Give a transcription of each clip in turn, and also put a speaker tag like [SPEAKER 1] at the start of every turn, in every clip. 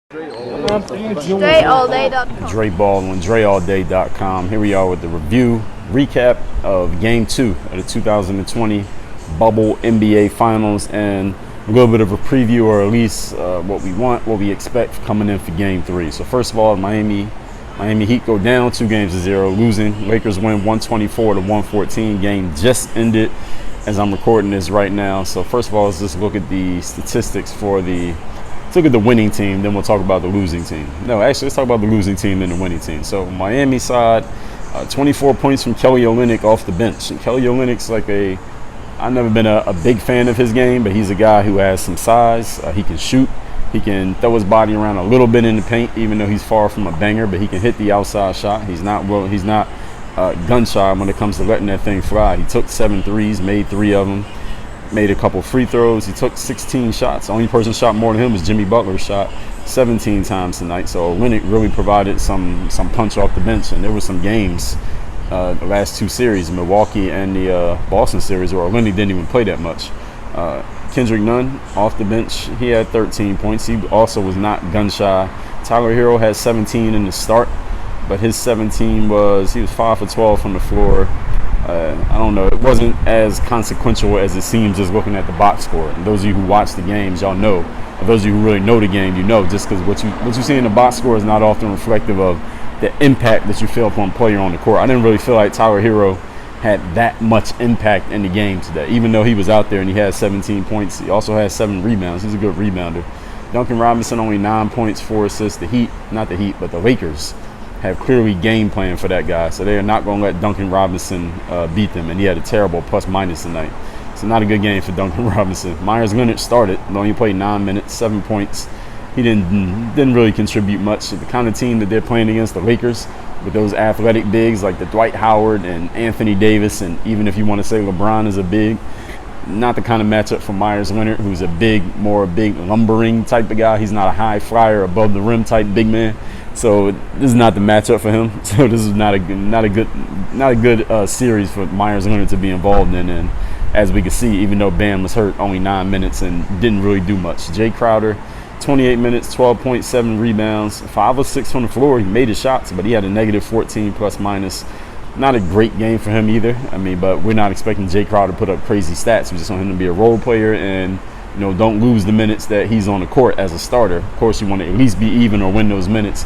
[SPEAKER 1] DreAllDay.com.
[SPEAKER 2] Dre Baldwin, DreAllDay.com. Here we are with the review, recap of Game 2 of the 2020 Bubble NBA Finals, and a little bit of a preview, or at least what we expect coming in for Game 3. So first of all, Miami Heat go down 2-0, losing. Lakers win 124-114. Game just ended as I'm recording this right now. So first of all, let's just look at the statistics for look at the winning team, then we'll talk about the losing team. No, actually, let's talk about the losing team and the winning team. So Miami side, 24 points from Kelly Olynyk off the bench. And Kelly Olynyk's I've never been a big fan of his game, but he's a guy who has some size. He can shoot. He can throw his body around a little bit in the paint, even though he's far from a banger, but he can hit the outside shot. He's not gun shy when it comes to letting that thing fly. He took 7 threes, made 3 of them. Made a couple free throws. He took 16 shots. The only person shot more than him was Jimmy Butler, shot 17 times tonight. So Olynyk really provided some punch off the bench. And there were some games, the last 2 series, Milwaukee and the Boston series, where Olynyk didn't even play that much. Kendrick Nunn off the bench, he had 13 points. He also was not gun shy. Tyler Hero had 17 in the start, but his 17 he was 5 for 12 from the floor. I don't know. It wasn't as consequential as it seems just looking at the box score. And those of you who watch the games, y'all know. Or those of you who really know the game, you know. Just because what you see in the box score is not often reflective of the impact that you feel upon a player on the court. I didn't really feel like Tyler Hero had that much impact in the game today. Even though he was out there and he had 17 points, he also had 7 rebounds. He's a good rebounder. Duncan Robinson only 9 points, 4 assists. The Lakers have clearly game plan for that guy, so they are not going to let Duncan Robinson beat them, and he had a terrible plus-minus tonight. So not a good game for Duncan Robinson. Myers Leonard started, but only played 9 minutes, 7 points. He didn't really contribute much. The kind of team that they're playing against, the Lakers, with those athletic bigs like the Dwight Howard and Anthony Davis, and even if you want to say LeBron is a big, not the kind of matchup for Myers Leonard, who's a big lumbering type of guy. He's not a high flyer, above the rim type big man. So this is not the matchup for him. So this is not a good series for Myers Leonard to be involved in. And as we can see, even though Bam was hurt, only 9 minutes and didn't really do much. Jay Crowder, 28 minutes, 12.7 rebounds, 5 of 6 from the floor. He made his shots, but he had a negative 14 plus minus. Not a great game for him either. But we're not expecting Jay Crowder to put up crazy stats. We just want him to be a role player and don't lose the minutes that he's on the court as a starter. Of course, you want to at least be even or win those minutes.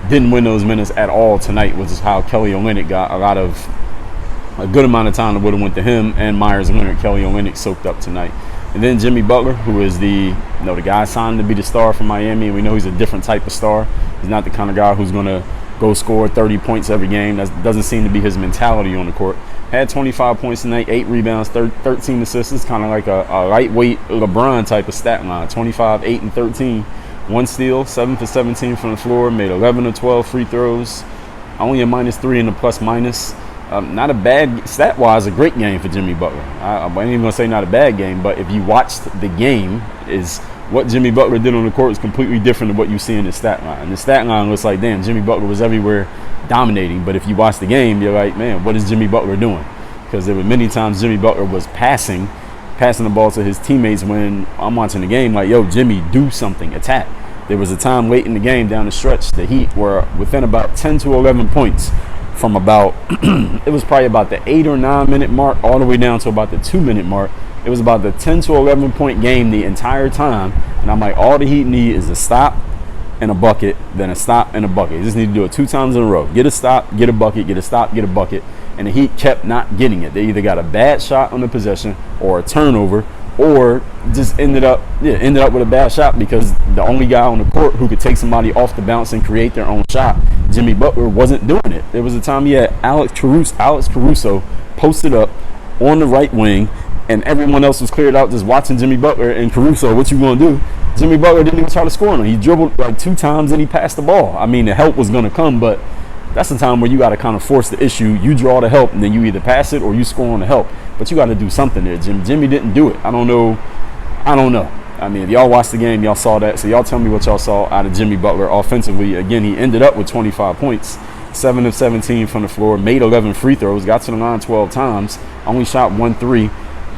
[SPEAKER 2] Didn't win those minutes at all tonight, which is how Kelly Olynyk got a good amount of time that would have went to him and Myers Leonard. Kelly Olynyk soaked up tonight. And then Jimmy Butler, who is the guy signed to be the star for Miami, and we know he's a different type of star. He's not the kind of guy who's going to go score 30 points every game. That doesn't seem to be his mentality on the court. Had 25 points tonight, 8 rebounds, 13 assists. It's kind of like a lightweight LeBron type of stat line. 25, 8, and 13. 1 steal, 7 for 17 from the floor. Made 11 of 12 free throws. Only a -3 in the plus-minus. Not a bad, stat-wise, a great game for Jimmy Butler. I ain't even going to say not a bad game, but if you watched the game, is what Jimmy Butler did on the court is completely different than what you see in the stat line. The stat line looks like, damn, Jimmy Butler was everywhere dominating. But if you watch the game, you're like, man, what is Jimmy Butler doing? Because there were many times Jimmy Butler was passing the ball to his teammates when I'm watching the game, like, yo, Jimmy, do something, attack. There was a time late in the game down the stretch, the Heat were within about 10 to 11 points from about, it was probably about the 8 or 9 minute mark all the way down to about the 2 minute mark. It was about the 10 to 11 point game the entire time. And I'm like, all the Heat need is a stop and a bucket, then a stop and a bucket. You just need to do it 2 times in a row. Get a stop, get a bucket, get a stop, get a bucket. And the Heat kept not getting it. They either got a bad shot on the possession or a turnover, or just ended up with a bad shot because the only guy on the court who could take somebody off the bounce and create their own shot, Jimmy Butler, wasn't doing it. There was a time he had Alex Caruso posted up on the right wing, and everyone else was cleared out just watching Jimmy Butler. And Caruso, what you gonna do? Jimmy Butler didn't even try to score on him. He dribbled like 2 times and he passed the ball. I mean, the help was gonna come, but that's the time where you got to kind of force the issue. You draw the help, and then you either pass it or you score on the help. But you got to do something there. Jimmy didn't do it. I don't know. I mean, if y'all watched the game, y'all saw that. So y'all tell me what y'all saw out of Jimmy Butler offensively. Again, he ended up with 25 points, 7 of 17 from the floor, made 11 free throws, got to the line 12 times, only shot 1 3,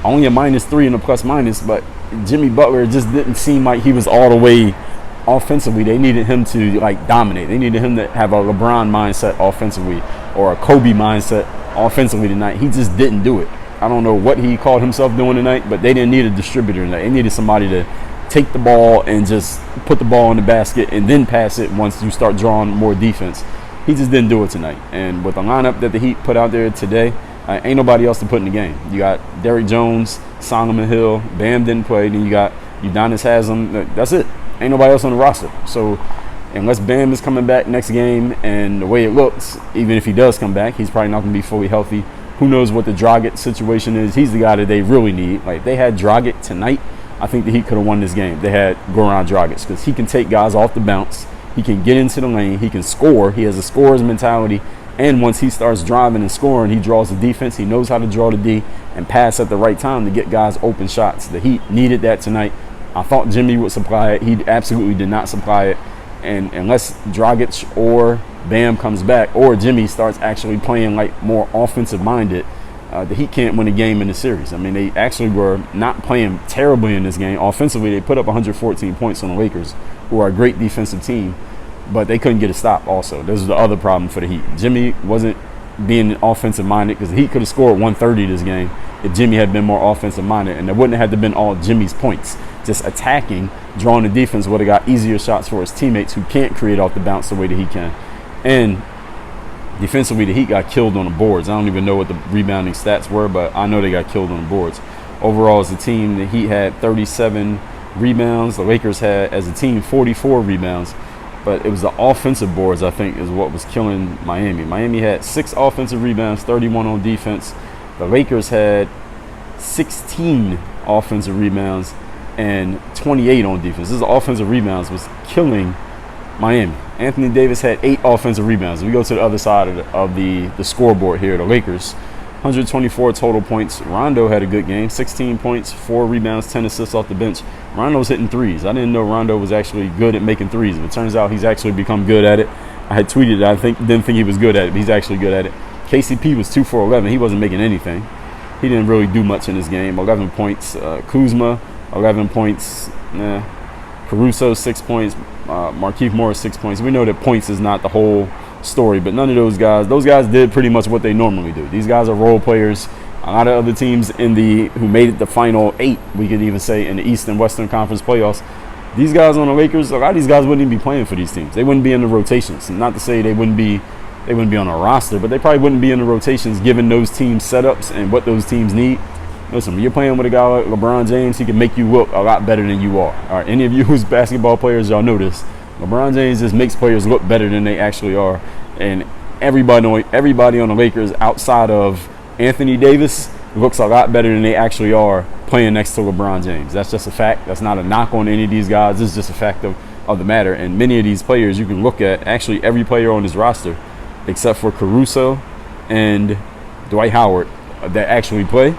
[SPEAKER 2] only a -3 in the plus-minus. But Jimmy Butler just didn't seem like he was all the way offensively, they needed him to like dominate. They needed him to have a LeBron mindset offensively or a Kobe mindset offensively tonight. He just didn't do it. I don't know what he called himself doing tonight, but they didn't need a distributor tonight. They needed somebody to take the ball and just put the ball in the basket and then pass it once you start drawing more defense. He just didn't do it tonight. And with the lineup that the Heat put out there today, ain't nobody else to put in the game. You got Derrick Jones, Solomon Hill, Bam didn't play, then you got Udonis Haslem. That's it. Ain't nobody else on the roster. So unless Bam is coming back next game, and the way it looks, even if he does come back, he's probably not going to be fully healthy. Who knows what the Dragic situation is. He's the guy that they really need. Like, they had Dragic tonight, I think the Heat could have won this game. They had Goran Dragic because he can take guys off the bounce. He can get into the lane. He can score. He has a scorer's mentality. And once he starts driving and scoring, he draws the defense. He knows how to draw the D and pass at the right time to get guys open shots. The Heat needed that tonight. I thought Jimmy would supply it. He absolutely did not supply it. And unless Dragic or Bam comes back or Jimmy starts actually playing like more offensive minded, the Heat can't win a game in the series. I mean, they actually were not playing terribly in this game. Offensively, they put up 114 points on the Lakers, who are a great defensive team, but they couldn't get a stop also. This is the other problem for the Heat. Jimmy wasn't being offensive minded because the Heat could have scored 130 this game if Jimmy had been more offensive minded, and it wouldn't have had to been all Jimmy's points. Just attacking, drawing the defense would have got easier shots for his teammates who can't create off the bounce the way that he can. And defensively, the Heat got killed on the boards. I don't even know what the rebounding stats were, but I know they got killed on the boards. Overall, as a team, the Heat had 37 rebounds. The Lakers had, as a team, 44 rebounds. But it was the offensive boards, I think, is what was killing Miami. Miami had 6 offensive rebounds, 31 on defense. The Lakers had 16 offensive rebounds and 28 on defense. This offensive rebounds was killing Miami. Anthony Davis had 8 offensive rebounds. We go to the other side of the scoreboard here. The Lakers, 124 total points. Rondo had a good game, 16 points, 4 rebounds, 10 assists off the bench. Rondo's hitting threes. I didn't know Rondo was actually good at making threes, but it turns out he's actually become good at it. I had tweeted that didn't think he was good at it, but he's actually good at it. KCP was 2 for 11. He wasn't making anything. He didn't really do much in this game. 11 points. Kuzma, 11 points. Caruso, 6 points. Markieff Morris, 6 points. We know that points is not the whole story, but none of those guys did pretty much what they normally do. These guys are role players. A lot of other teams who made it the final 8, we could even say, in the East and Western Conference playoffs, these guys on the Lakers, a lot of these guys wouldn't even be playing for these teams. They wouldn't be in the rotations. Not to say they wouldn't be on a roster, but they probably wouldn't be in the rotations given those teams setups and what those teams need. Listen, when you're playing with a guy like LeBron James, he can make you look a lot better than you are. All right, any of you who's basketball players, y'all know this. LeBron James just makes players look better than they actually are. And everybody on the Lakers outside of Anthony Davis looks a lot better than they actually are playing next to LeBron James. That's just a fact. That's not a knock on any of these guys. This is just a fact of the matter. And many of these players you can look at, actually every player on this roster, except for Caruso and Dwight Howard that actually play,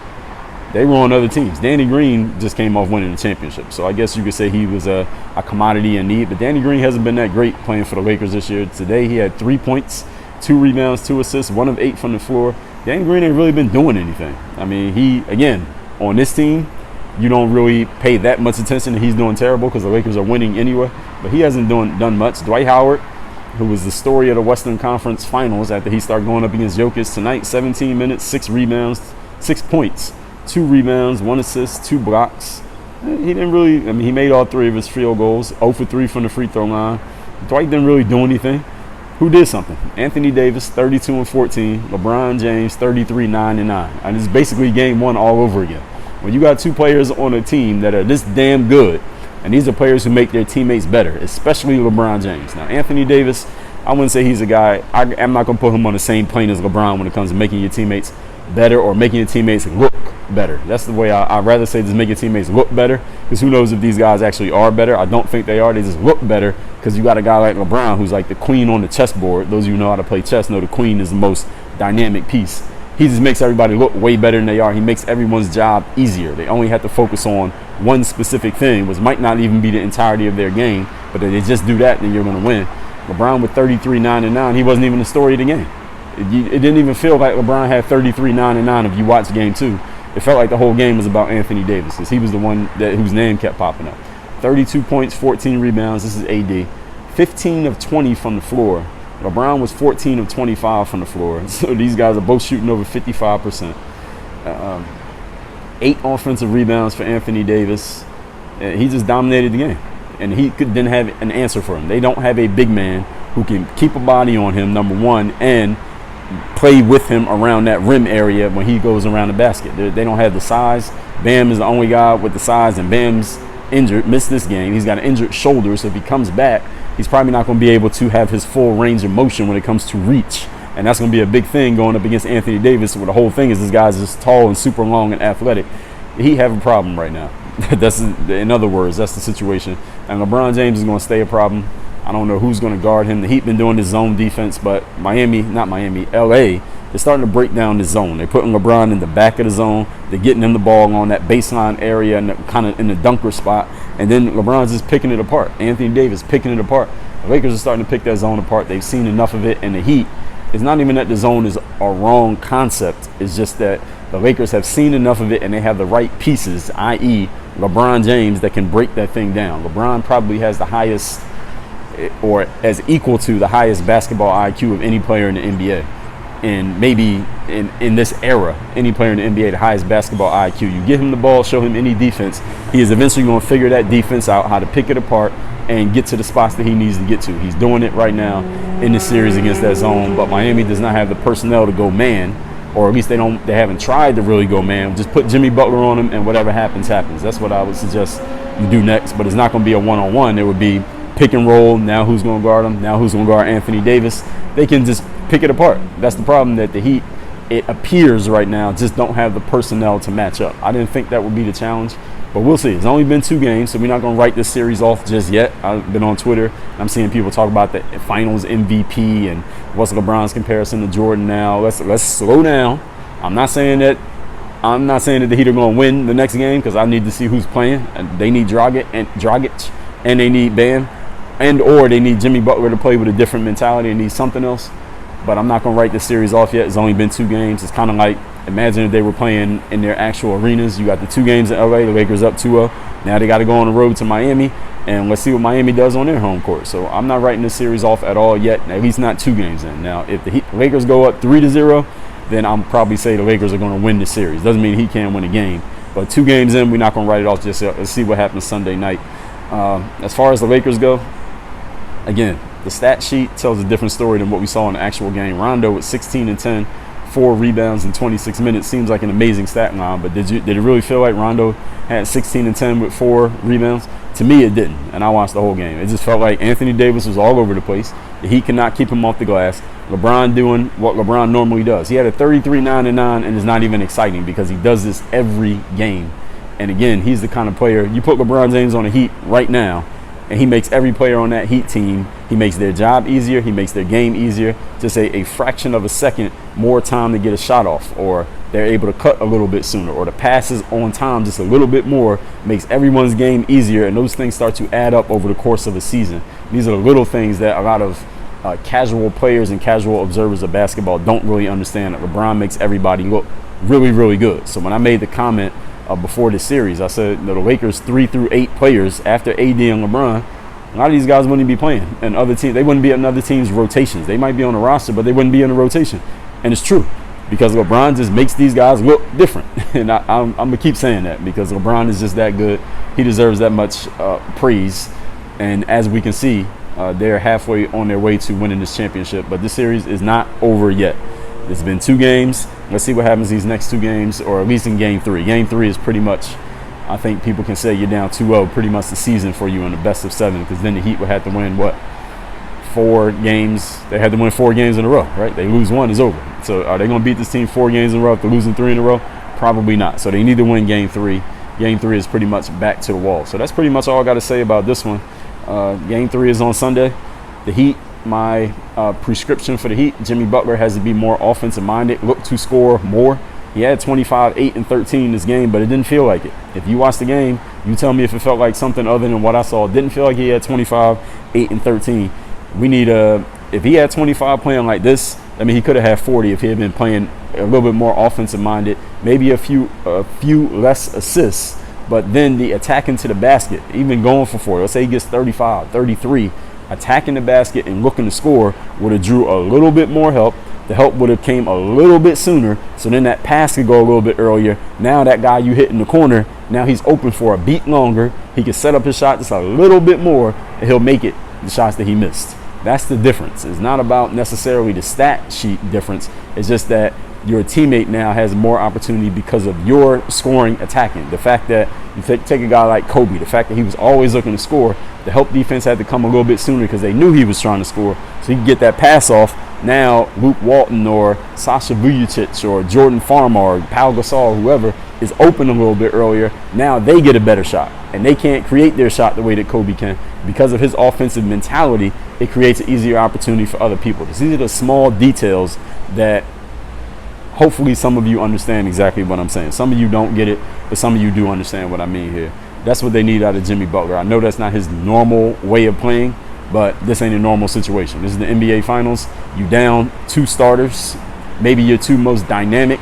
[SPEAKER 2] they were on other teams. Danny Green just came off winning the championship. So I guess you could say he was a commodity in need. But Danny Green hasn't been that great playing for the Lakers this year. Today he had 3 points, 2 rebounds, 2 assists, 1 of 8 from the floor. Danny Green ain't really been doing anything. I mean, he, again, on this team, you don't really pay that much attention that he's doing terrible because the Lakers are winning anyway. But he hasn't done much. Dwight Howard, who was the story of the Western Conference Finals after he started going up against Jokic tonight, 17 minutes, 6 rebounds, 6 points. 2 rebounds, 1 assist, 2 blocks. He didn't really, I mean, he made all 3 of his field goals, 0 for 3 from the free throw line. Dwight didn't really do anything. Who did something? Anthony Davis, 32 and 14. LeBron James, 33, 9 and 9. And it's basically game 1 all over again. When you got 2 players on a team that are this damn good, and these are players who make their teammates better, especially LeBron James. Now, Anthony Davis, I wouldn't say he's a guy, I'm not going to put him on the same plane as LeBron when it comes to making your teammates better or making your teammates look better. That's the way I'd rather say, just make your teammates look better, because who knows if these guys actually are better. I don't think they are. They just look better because you got a guy like LeBron who's like the queen on the chessboard. Those of you who know how to play chess know the queen is the most dynamic piece. He just makes everybody look way better than they are. He makes everyone's job easier. They only have to focus on one specific thing, which might not even be the entirety of their game, but if they just do that, then you're going to win. LeBron with 33, 9 and 9, he wasn't even the story of the game. It didn't even feel like LeBron had 33, 9 and 9 if you watch game 2. It felt like the whole game was about Anthony Davis because he was the one whose name kept popping up. 32 points, 14 rebounds. This is AD. 15 of 20 from the floor. LeBron was 14 of 25 from the floor. So these guys are both shooting over 55%. 8 offensive rebounds for Anthony Davis. He just dominated the game. And he didn't have an answer for him. They don't have a big man who can keep a body on him, number one, and play with him around that rim area when he goes around the basket. They don't have the size. Bam is the only guy with the size, and Bam's injured, missed this game. He's got an injured shoulder, so if he comes back, he's probably not going to be able to have his full range of motion when it comes to reach. And that's going to be a big thing going up against Anthony Davis, where the whole thing is this guy's just tall and super long and athletic. He have a problem right now. That's, in other words, that's the situation. And LeBron James is going to stay a problem. I don't know who's going to guard him. The Heat been doing this zone defense, but LA is starting to break down the zone. They're putting LeBron in the back of the zone. They're getting him the ball on that baseline area and kind of in the dunker spot. And then LeBron's just picking it apart. Anthony Davis picking it apart. The Lakers are starting to pick that zone apart. They've seen enough of it. And the Heat, it's not even that the zone is a wrong concept. It's just that the Lakers have seen enough of it and they have the right pieces, i.e. LeBron James, that can break that thing down. LeBron probably has the highest, or as equal to the highest basketball IQ of any player in the NBA. And maybe in this era, any player in the NBA, the highest basketball IQ. You give him the ball, show him any defense, he is eventually going to figure that defense out, how to pick it apart and get to the spots that he needs to get to. He's doing it right now in the series against that zone, but Miami does not have the personnel to go man, or at least they haven't tried to really go man. Just put Jimmy Butler on him and whatever happens, happens. That's what I would suggest you do next, but it's not going to be a one-on-one. It would be pick and roll. Now who's going to guard him? Now who's going to guard Anthony Davis? They can just pick it apart. That's the problem, that the Heat, it appears right now, just don't have the personnel to match up. I didn't think that would be the challenge, but we'll see. It's only been 2 games, so we're not going to write this series off just yet. I've been on Twitter. I'm seeing people talk about the finals MVP and what's LeBron's comparison to Jordan now. Let's slow down. I'm not saying that the Heat are going to win the next game, because I need to see who's playing. And they need Dragic, and they need Bam, or they need Jimmy Butler to play with a different mentality and need something else. But I'm not going to write this series off yet. It's only been 2 games. It's kind of like, imagine if they were playing in their actual arenas. You got the 2 games in LA, the Lakers up 2-0. Now they got to go on the road to Miami, and let's see what Miami does on their home court. So I'm not writing this series off at all yet, at least not 2 games in. Now, if the Lakers go up 3-0, then I'm probably say the Lakers are going to win the series. Doesn't mean he can't win a game. But 2 games in, we're not going to write it off just yet. Let's see what happens Sunday night. As far as the Lakers go, again, the stat sheet tells a different story than what we saw in the actual game. Rondo with 16 and 10, 4 rebounds in 26 minutes. Seems like an amazing stat line, but did it really feel like Rondo had 16 and 10 with 4 rebounds? To me, it didn't, and I watched the whole game. It just felt like Anthony Davis was all over the place. The Heat cannot keep him off the glass. LeBron doing what LeBron normally does. He had a 33-9-9, and it's not even exciting because he does this every game. And again, he's the kind of player, you put LeBron James on the Heat right now, and he makes every player on that Heat team, he makes their job easier, he makes their game easier, just a fraction of a second more time to get a shot off, or they're able to cut a little bit sooner, or the passes on time just a little bit more, makes everyone's game easier, and those things start to add up over the course of a season. These are the little things that a lot of casual players and casual observers of basketball don't really understand, that LeBron makes everybody look really, really good. So when I made the comment before the series, I said, the Lakers 3 through 8 players after AD and LeBron, a lot of these guys wouldn't be playing, and other teams, they wouldn't be in other teams' rotations. They might be on the roster, but they wouldn't be in the rotation. And it's true, because LeBron just makes these guys look different. And I'm going to keep saying that, because LeBron is just that good. He deserves that much praise. And as we can see, they're halfway on their way to winning this championship. But this series is not over yet. It's been 2 games. Let's see what happens these next 2 games, or at least in Game 3. Game 3 is pretty much, I think people can say you're down 2-0, pretty much the season for you in the best of 7, because then the Heat would have to win, 4 games? They had to win 4 games in a row, right? They lose 1, it's over. So are they going to beat this team 4 games in a row after losing 3 in a row? Probably not. So they need to win Game 3. Game 3 is pretty much back to the wall. So that's pretty much all I got to say about this one. Game 3 is on Sunday. The Heat, my prescription for the Heat, Jimmy Butler has to be more offensive minded, look to score more. He had 25, 8, and 13 in this game, but it didn't feel like it. If you watch the game, you tell me if it felt like something other than what I saw. It didn't feel like he had 25, 8, and 13. We need if he had 25 playing like this, I mean, he could have had 40 if he had been playing a little bit more offensive minded, maybe a few less assists, But then the attacking to the basket, even going for 4, let's say he gets 35, 33, attacking the basket and looking to score would have drew a little bit more help. The help would have came a little bit sooner, so then that pass could go a little bit earlier. Now that guy you hit in the corner, now he's open for a beat longer. He can set up his shot just a little bit more, and he'll make it the shots that he missed. That's the difference. It's not about necessarily the stat sheet difference. It's just that your teammate now has more opportunity because of your scoring, attacking. The fact that you take a guy like Kobe, the fact that he was always looking to score, the help defense had to come a little bit sooner because they knew he was trying to score, so he could get that pass off. Now Luke Walton or Sasha Vujacic or Jordan Farmar or Pau Gasol, whoever, is open a little bit earlier. Now they get a better shot, and they can't create their shot the way that Kobe can. Because of his offensive mentality, it creates an easier opportunity for other people. These are the small details that hopefully some of you understand exactly what I'm saying. Some of you don't get it, but some of you do understand what I mean here. That's what they need out of Jimmy Butler. I know that's not his normal way of playing, but this ain't a normal situation. This is the NBA Finals. You down 2 starters, maybe your 2 most dynamic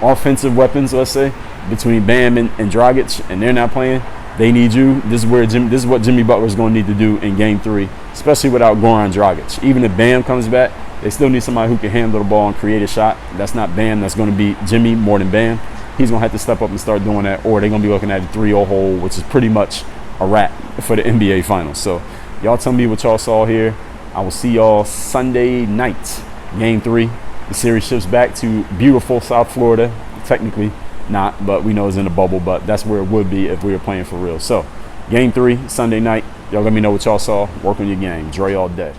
[SPEAKER 2] offensive weapons, let's say, between Bam and Dragic, and they're not playing. They need you. This is what Jimmy Butler's going to need to do in Game 3, especially without Goran Dragic. Even if Bam comes back, they still need somebody who can handle the ball and create a shot. That's not Bam. That's going to be Jimmy more than Bam. He's going to have to step up and start doing that, or they're going to be looking at a 3-0 hole, which is pretty much a wrap for the NBA Finals. So y'all tell me what y'all saw here. I will see y'all Sunday night, Game 3. The series shifts back to beautiful South Florida. Technically not, but we know it's in a bubble, but that's where it would be if we were playing for real. So Game 3, Sunday night. Y'all let me know what y'all saw. Work on your game. Dre all day.